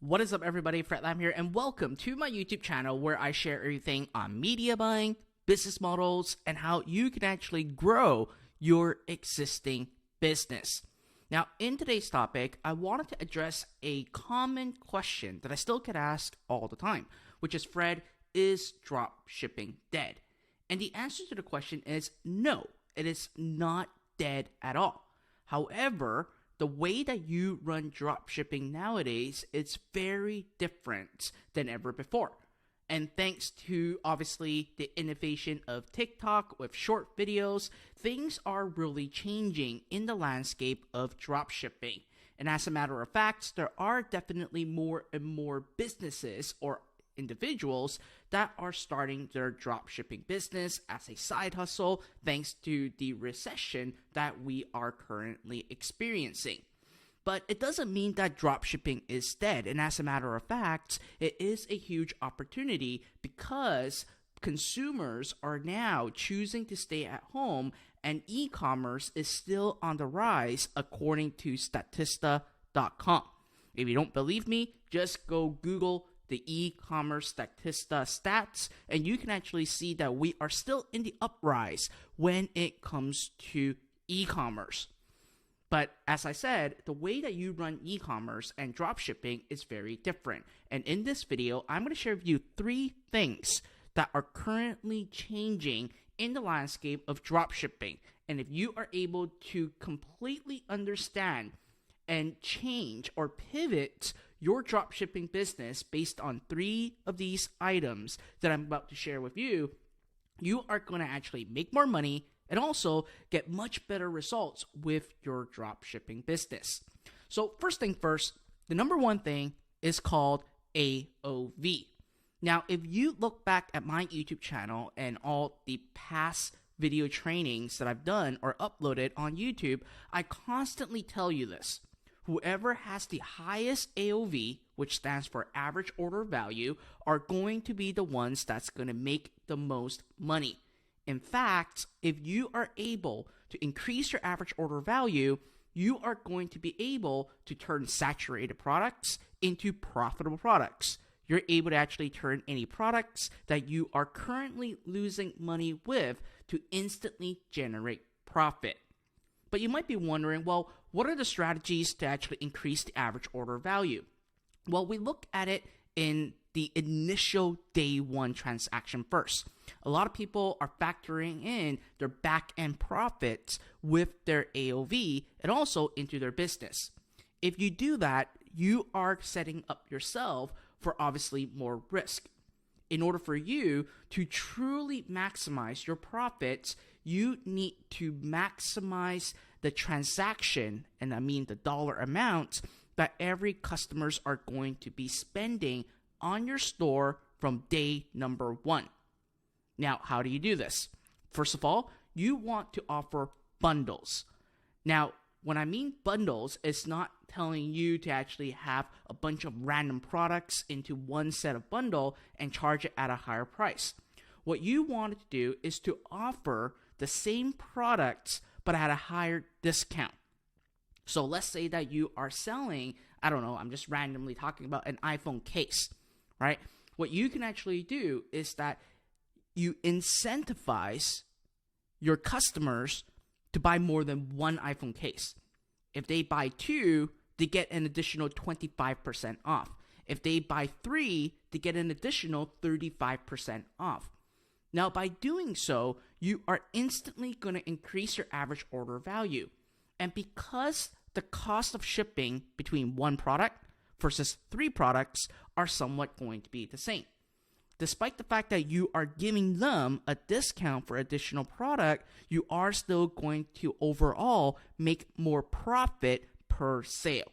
What is up, everybody? Fred Lam here, and welcome to my YouTube channel where I share everything on media buying, business models, and how you can actually grow your existing business. Now, in today's topic, I wanted to address a common question that I still get asked all the time, which is, Fred, is dropshipping dead? And the answer to the question is no, it is not dead at all. However, the way that you run dropshipping nowadays is very different than ever before. And thanks to, obviously, the innovation of TikTok with short videos, things are really changing in the landscape of dropshipping. And as a matter of fact, there are definitely more and more businesses or individuals that are starting their dropshipping business as a side hustle thanks to the recession that we are currently experiencing. But it doesn't mean that dropshipping is dead. And as a matter of fact, it is a huge opportunity because consumers are now choosing to stay at home and e-commerce is still on the rise according to Statista.com. If you don't believe me, just go Google the e-commerce Statista stats, and you can actually see that we are still in the uprise when it comes to e-commerce. But as I said, the way that you run e-commerce and dropshipping is very different. And in this video, I'm going to share with you 3 things that are currently changing in the landscape of dropshipping. And if you are able to completely understand and change or pivot your dropshipping business based on 3 of these items that I'm about to share with you, you are going to actually make more money and also get much better results with your dropshipping business. So first thing first, the number 1 thing is called AOV. Now, if you look back at my YouTube channel and all the past video trainings that I've done or uploaded on YouTube, I constantly tell you this. Whoever has the highest AOV, which stands for average order value, are going to be the ones that's going to make the most money. In fact, if you are able to increase your average order value, you are going to be able to turn saturated products into profitable products. You're able to actually turn any products that you are currently losing money with to instantly generate profit. But you might be wondering, well, what are the strategies to actually increase the average order value? Well, we look at it in the initial day 1 transaction first. A lot of people are factoring in their back-end profits with their AOV and also into their business. If you do that, you are setting up yourself for obviously more risk. In order for you to truly maximize your profits, you need to maximize the transaction, and I mean the dollar amount that every customers are going to be spending on your store from day number 1. Now, how do you do this? First of all, you want to offer bundles. Now, when I mean bundles, it's not telling you to actually have a bunch of random products into one set of bundle and charge it at a higher price. What you want to do is to offer the same products but at a higher discount. So let's say that you are selling, I don't know, I'm just randomly talking about an iPhone case, right? What you can actually do is that you incentivize your customers to buy more than 1 iPhone case. If they buy 2, they get an additional 25% off. If they buy 3, they get an additional 35% off. Now, by doing so, you are instantly going to increase your average order value. And because the cost of shipping between 1 product versus 3 products are somewhat going to be the same. Despite the fact that you are giving them a discount for additional product, you are still going to overall make more profit per sale.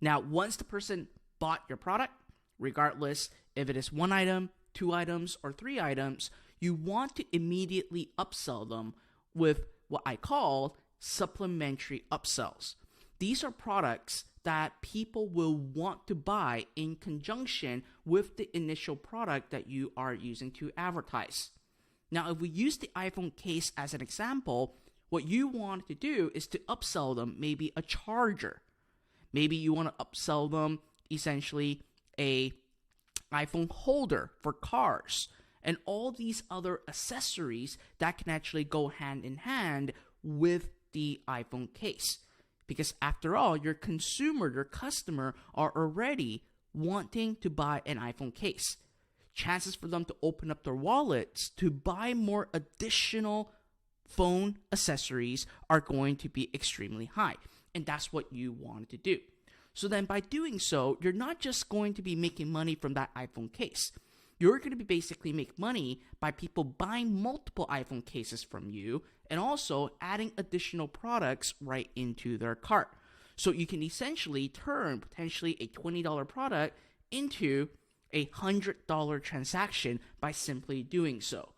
Now, once the person bought your product, regardless if it is 1 item, 2 items, or 3 items, you want to immediately upsell them with what I call supplementary upsells. These are products that people will want to buy in conjunction with the initial product that you are using to advertise. Now, if we use the iPhone case as an example, what you want to do is to upsell them maybe a charger. Maybe you want to upsell them essentially a iPhone holder for cars, and all these other accessories that can actually go hand in hand with the iPhone case. Because after all, your customer are already wanting to buy an iPhone case. Chances for them to open up their wallets to buy more additional phone accessories are going to be extremely high. And that's what you want to do. So then by doing so, you're not just going to be making money from that iPhone case. You're going to be basically make money by people buying multiple iPhone cases from you and also adding additional products right into their cart. So you can essentially turn potentially a $20 product into a $100 transaction by simply doing so.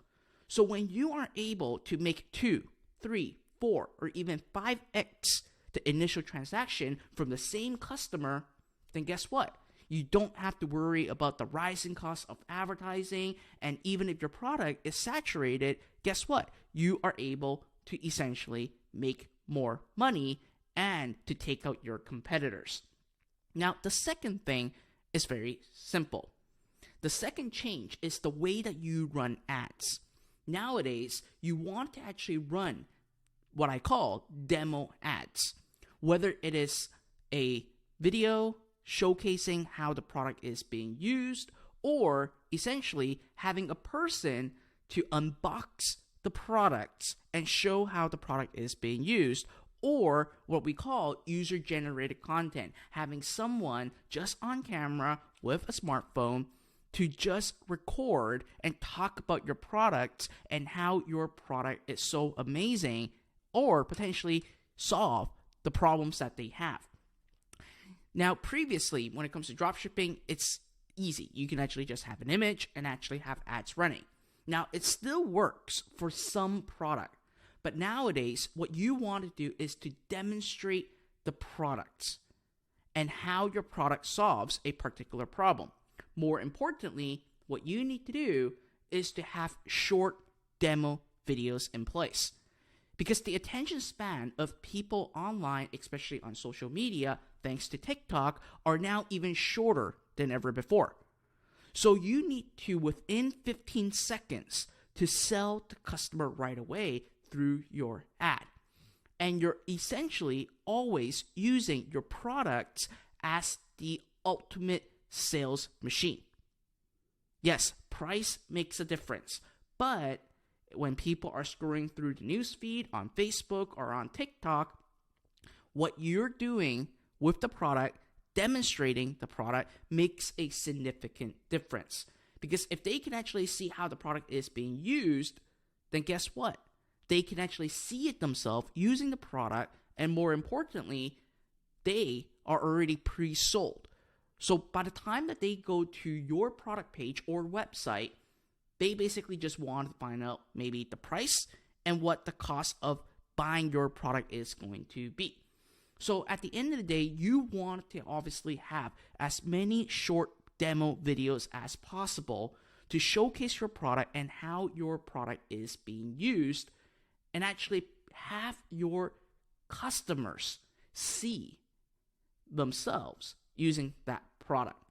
So when you are able to make 2, 3, 4, or even 5x the initial transaction from the same customer, then guess what? You don't have to worry about the rising cost of advertising, and even if your product is saturated, guess what? You are able to essentially make more money and to take out your competitors. Now, the second thing is very simple. The second change is the way that you run ads. Nowadays, you want to actually run what I call demo ads. Whether it is a video showcasing how the product is being used, or essentially having a person to unbox the products and show how the product is being used, or what we call user-generated content, having someone just on camera with a smartphone to just record and talk about your products and how your product is so amazing, or potentially solve the problems that they have. Now, previously, when it comes to dropshipping, it's easy. You can actually just have an image and actually have ads running. Now, it still works for some product, but nowadays, what you want to do is to demonstrate the products and how your product solves a particular problem. More importantly, what you need to do is to have short demo videos in place. Because the attention span of people online, especially on social media, thanks to TikTok, are now even shorter than ever before. So you need to, within 15 seconds, to sell the customer right away through your ad. And you're essentially always using your products as the ultimate sales machine. Yes, price makes a difference, but when people are scrolling through the newsfeed on Facebook or on TikTok, what you're doing with the product, demonstrating the product, makes a significant difference. Because if they can actually see how the product is being used, then guess what? They can actually see it themselves using the product, and more importantly, they are already pre-sold. So by the time that they go to your product page or website, they basically just want to find out maybe the price and what the cost of buying your product is going to be. So at the end of the day, you want to obviously have as many short demo videos as possible to showcase your product and how your product is being used, and actually have your customers see themselves using that product.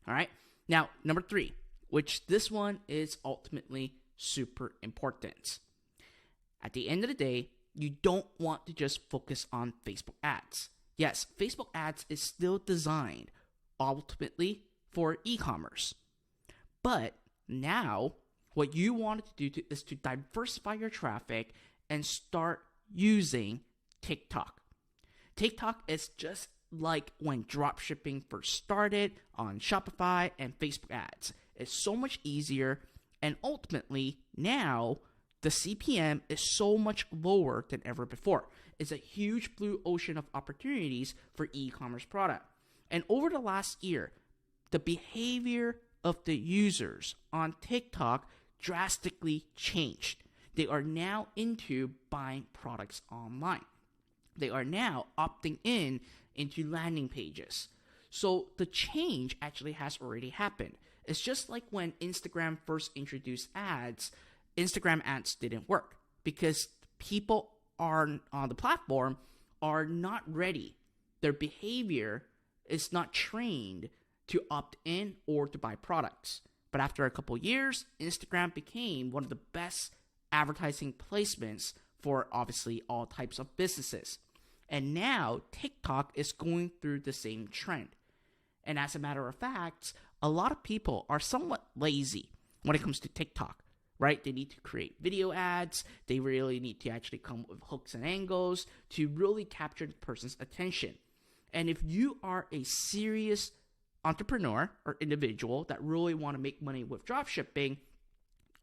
All right. Now, number 3, which this one is ultimately super important. At the end of the day, you don't want to just focus on Facebook ads. Yes, Facebook ads is still designed ultimately for e-commerce. But now, what you want to do is to diversify your traffic and start using TikTok. TikTok is just like when dropshipping first started on Shopify and Facebook ads. It's so much easier, and ultimately now the CPM is so much lower than ever before. It's a huge blue ocean of opportunities for e-commerce product. And over the last year, the behavior of the users on TikTok drastically changed. They are now into buying products online. They are now opting into landing pages. So the change actually has already happened. It's just like when Instagram first introduced ads, Instagram ads didn't work because people on the platform are not ready. Their behavior is not trained to opt in or to buy products. But after a couple years, Instagram became one of the best advertising placements for obviously all types of businesses. And now TikTok is going through the same trend. And as a matter of fact, a lot of people are somewhat lazy when it comes to TikTok, right? They need to create video ads. They really need to actually come up with hooks and angles to really capture the person's attention. And if you are a serious entrepreneur or individual that really want to make money with dropshipping,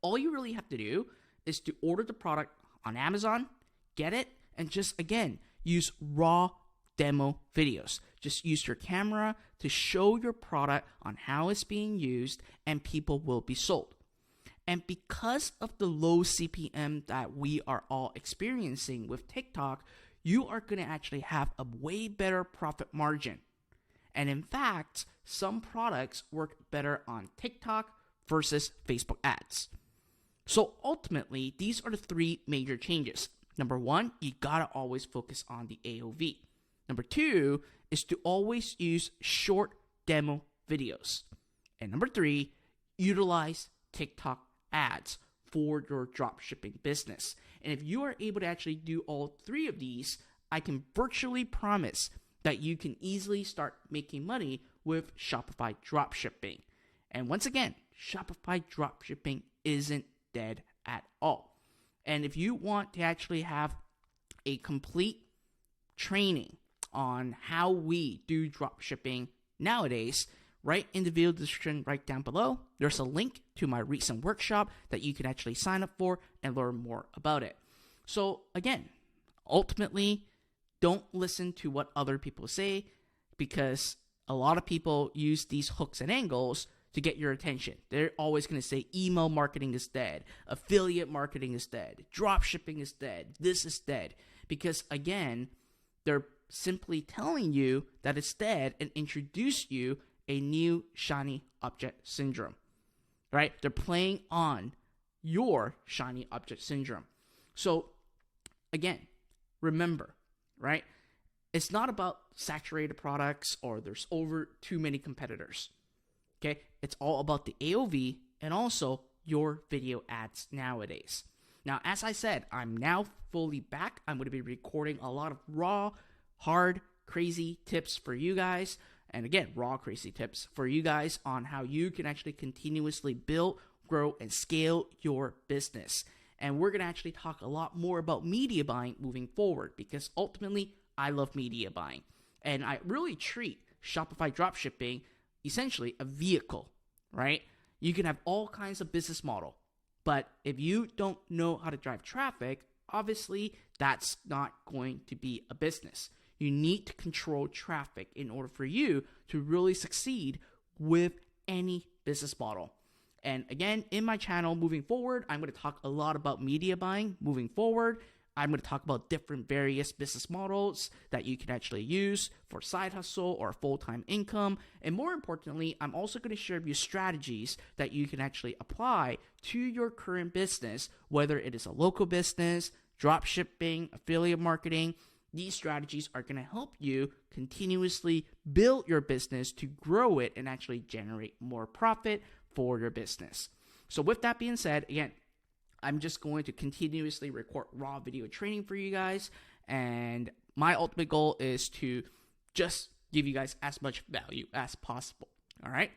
all you really have to do is to order the product on Amazon, get it, and just, again, use raw demo videos. Just use your camera to show your product on how it's being used, and people will be sold. And because of the low CPM that we are all experiencing with TikTok, you are going to actually have a way better profit margin. And in fact, some products work better on TikTok versus Facebook ads. So ultimately, these are the three major changes. Number one, you gotta always focus on the AOV. Number two is to always use short demo videos. And number three, utilize TikTok ads for your dropshipping business. And if you are able to actually do all three of these, I can virtually promise that you can easily start making money with Shopify dropshipping. And once again, Shopify dropshipping isn't dead at all. And if you want to actually have a complete training on how we do dropshipping nowadays, right in the video description right down below, there's a link to my recent workshop that you can actually sign up for and learn more about it. So again, ultimately, don't listen to what other people say, because a lot of people use these hooks and angles to get your attention. They're always going to say email marketing is dead, affiliate marketing is dead, dropshipping is dead, this is dead. Because again, they're simply telling you that it's dead and introduce you a new shiny object syndrome, right? They're playing on your shiny object syndrome. So again, remember, right? It's not about saturated products or there's over too many competitors. Okay, it's all about the AOV and also your video ads nowadays. Now, as I said, I'm now fully back. I'm going to be recording a lot of raw, hard, crazy tips for you guys. And again, raw, crazy tips for you guys on how you can actually continuously build, grow, and scale your business. And we're going to actually talk a lot more about media buying moving forward, because ultimately, I love media buying. And I really treat Shopify dropshipping essentially a vehicle, right? You can have all kinds of business model, but if you don't know how to drive traffic, obviously that's not going to be a business. You need to control traffic in order for you to really succeed with any business model. And again, in my channel moving forward, I'm going to talk a lot about media buying moving forward. I'm going to talk about different various business models that you can actually use for side hustle or full-time income. And more importantly, I'm also going to share with you strategies that you can actually apply to your current business, whether it is a local business, drop shipping, affiliate marketing. These strategies are going to help you continuously build your business to grow it and actually generate more profit for your business. So with that being said, again, I'm just going to continuously record raw video training for you guys. And my ultimate goal is to just give you guys as much value as possible. All right.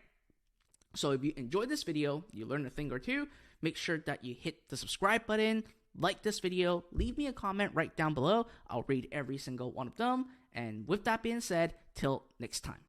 So if you enjoyed this video, you learned a thing or two, make sure that you hit the subscribe button, like this video, leave me a comment right down below. I'll read every single one of them. And with that being said, till next time.